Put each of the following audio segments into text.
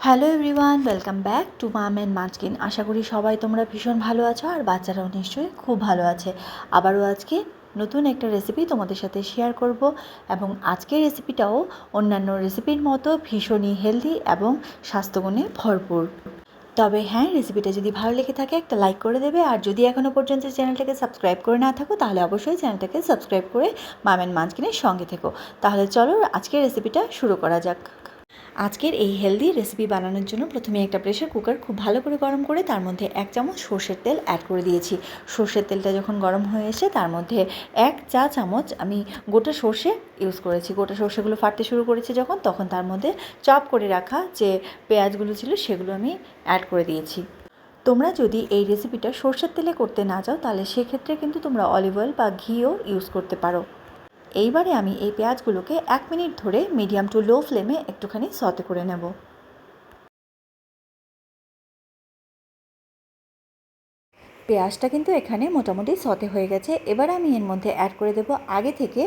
Hello everyone, welcome back to mum and munchkin. আশা করি সবাই তোমরা ভীষণ ভালো আছো আর বাচ্চারাও নিশ্চয়ই খুব ভালো আছে। আবারও আজকে নতুন একটা রেসিপি তোমাদের সাথে শেয়ার করব এবং আজকের রেসিপিটাও অন্যান্য রেসিপির মতো ভীষণই হেলদি এবং স্বাস্থ্যগুণে ভরপুর। তবে হ্যাঁ, রেসিপিটা যদি ভালো লেগে থাকে একটা লাইক করে দেবে, আর যদি এখনও পর্যন্ত চ্যানেলটাকে সাবস্ক্রাইব করে না থাকো তাহলে অবশ্যই চ্যানেলটাকে সাবস্ক্রাইব করে মাম অ্যান্ড মাঞ্চকিনের সঙ্গে থেকো। তাহলে চলো আজকের রেসিপিটা শুরু করা যাক। আজকের এই হেলদি রেসিপি বানানোর জন্য প্রথমে একটা প্রেশার কুকার খুব ভালো করে গরম করে তার মধ্যে 1 চামচ সর্ষের তেল অ্যাড করে দিয়েছি। সর্ষের তেলটা যখন গরম হয়ে এসে তার মধ্যে 1 চা চামচ আমি গোটা সর্ষে ইউজ করেছি। গোটা সর্ষেগুলো ফাটতে শুরু করেছে যখন, তখন তার মধ্যে চপ করে রাখা যে পেঁয়াজগুলো ছিল সেগুলো আমি অ্যাড করে দিয়েছি। তোমরা যদি এই রেসিপিটা সর্ষের তেলে করতে না চাও তাহলে সেক্ষেত্রে কিন্তু তোমরা অলিভ অয়েল বা ঘিও ইউজ করতে পারো। এইবারে আমি এই পেঁয়াজগুলোকে 1 মিনিট ধরে মিডিয়াম টু লো ফ্লেমে একটুখানি সতে করে নেব। পেঁয়াজটা কিন্তু এখানে মোটামুটি সতে হয়ে গেছে। এবার আমি এর মধ্যে অ্যাড করে দেব আগে থেকে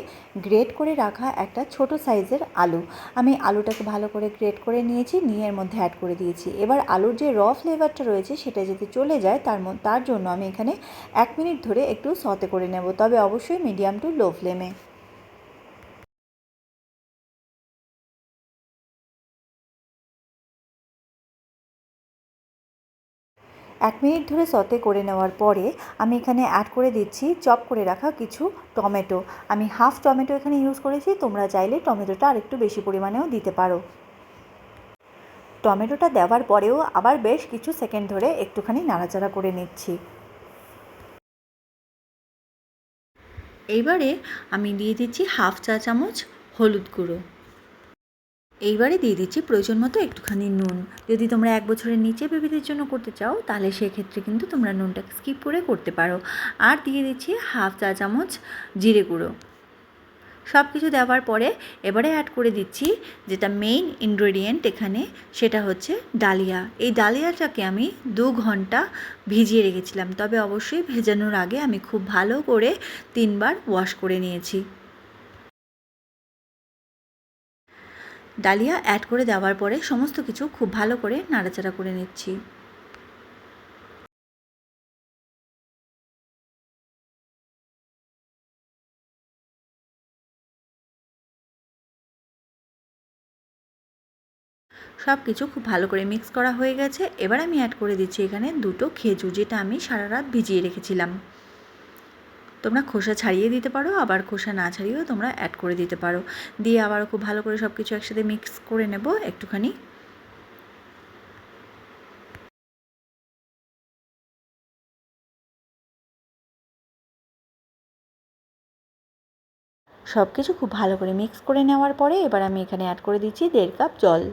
গ্রেট করে রাখা একটা ছোট সাইজের আলু। আমি আলুটাকে ভালো করে গ্রেট করে নিয়েছি, নিয়ে এর মধ্যে অ্যাড করে দিয়েছি। এবার আলুর যে ফ্লেভারটা রয়েছে সেটা যদি চলে যায় তার জন্য আমি এখানে 1 মিনিট ধরে একটু সতে করে নেব, তবে অবশ্যই মিডিয়াম টু লো ফ্লেমে। 1 মিনিট ধরে সতে করে নেওয়ার পরে আমি এখানে অ্যাড করে দিচ্ছি চপ করে রাখা কিছু টমেটো। আমি হাফ টমেটো এখানে ইউজ করেছি, তোমরা চাইলে টমেটোটা আরেকটু বেশি পরিমাণেও দিতে পারো। টমেটোটা দেওয়ার পরেও আবার বেশ কিছু সেকেন্ড ধরে একটুখানি নাড়াচাড়া করে নিচ্ছি। এইবারে আমি দিয়ে দিচ্ছি হাফ চা চামচ হলুদ গুঁড়ো। এইবারে দিয়ে দিচ্ছি প্রয়োজন মতো একটুখানি নুন। যদি তোমরা 1 বছরের নিচে বেবিদের জন্য করতে চাও তাহলে সেক্ষেত্রে কিন্তু তোমরা নুনটাকে স্কিপ করে করতে পারো। আর দিয়ে দিচ্ছি হাফ চা চামচ জিরে গুঁড়ো। সব কিছু দেওয়ার পরে এবারে অ্যাড করে দিচ্ছি যেটা মেইন ইনগ্রেডিয়েন্ট এখানে, সেটা হচ্ছে ডালিয়া। এই ডালিয়াটাকে আমি 2 ঘন্টা ভিজিয়ে রেখেছিলাম, তবে অবশ্যই ভেজানোর আগে আমি খুব ভালো করে 3 বার ওয়াশ করে নিয়েছি। ডালিয়া অ্যাড করে দেওয়ার পরে সমস্ত কিছু খুব ভালো করে নাড়াচাড়া করে নিচ্ছি। সব কিছু খুব ভালো করে মিক্স করা হয়ে গেছে। এবার আমি অ্যাড করে দিচ্ছি এখানে 2টো খেজুর, যেটা আমি সারা রাত ভিজিয়ে রেখেছিলাম। তোমরা খোসা ছাড়িয়ে দিতে পারো, আবার খোসা না ছাড়িয়েও তোমরা অ্যাড করে দিতে পারো। দিয়ে আবারও খুব ভালো করে সব কিছু একসাথে মিক্স করে নেব একটুখানি। সব কিছু খুব ভালো করে মিক্স করে নেওয়ার পরে এবার আমি এখানে অ্যাড করে দিচ্ছি 1.5 কাপ জল।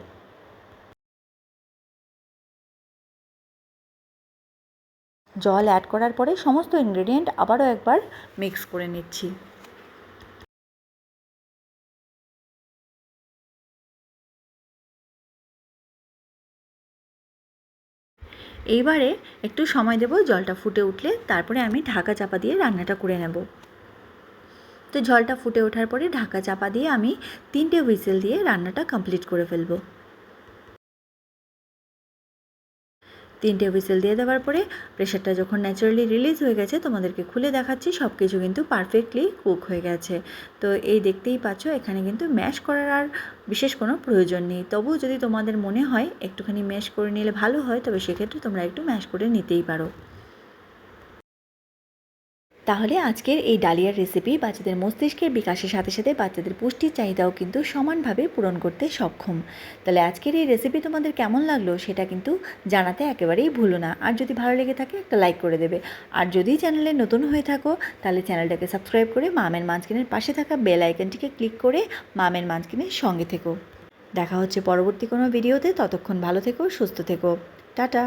জল অ্যাড করার পরে সমস্ত ইনগ্রেডিয়েন্ট আবারও একবার মিক্স করে নিচ্ছি। এইবারে একটু সময় দেব, জলটা ফুটে উঠলে তারপরে আমি ঢাকা চাপা দিয়ে রান্নাটা করে নেব। তো জলটা ফুটে ওঠার পরে ঢাকা চাপা দিয়ে আমি 3টে হুইসেল দিয়ে রান্নাটা কমপ্লিট করে ফেলব। 3টে হুইসেল দিয়ে দেওয়ার পরে প্রেশারটা যখন ন্যাচারালি রিলিজ হয়ে গেছে তোমাদেরকে খুলে দেখাচ্ছি, সব কিছু কিন্তু পারফেক্টলি কুক হয়ে গেছে। তো এই দেখতেই পাচ্ছ এখানে কিন্তু ম্যাশ করার আর বিশেষ কোনো প্রয়োজন নেই। তবুও যদি তোমাদের মনে হয় একটুখানি ম্যাশ করে নিলে ভালো হয়, তবে সেক্ষেত্রে তোমরা একটু ম্যাশ করে নিতেই পারো। তাহলে আজকের এই ডালিয়ার রেসিপি বাচ্চাদের মস্তিষ্কের বিকাশের সাথে সাথে বাচ্চাদের পুষ্টির চাহিদাও কিন্তু সমানভাবে পূরণ করতে সক্ষম। তাহলে আজকের এই রেসিপি তোমাদের কেমন লাগলো সেটা কিন্তু জানাতে একেবারেই ভুলো না। আর যদি ভালো লেগে থাকে একটা লাইক করে দেবে। আর যদি চ্যানেলে নতুন হয়ে থাকো তাহলে চ্যানেলটাকে সাবস্ক্রাইব করে মাম অ্যান্ড মাঞ্চকিনের পাশে থাকা বেল আইকনটিকে ক্লিক করে মাম অ্যান্ড মাঞ্চকিনের সঙ্গে থেকো। দেখা হচ্ছে পরবর্তী কোনো ভিডিওতে, ততক্ষণ ভালো থেকো, সুস্থ থেকো। টাটা।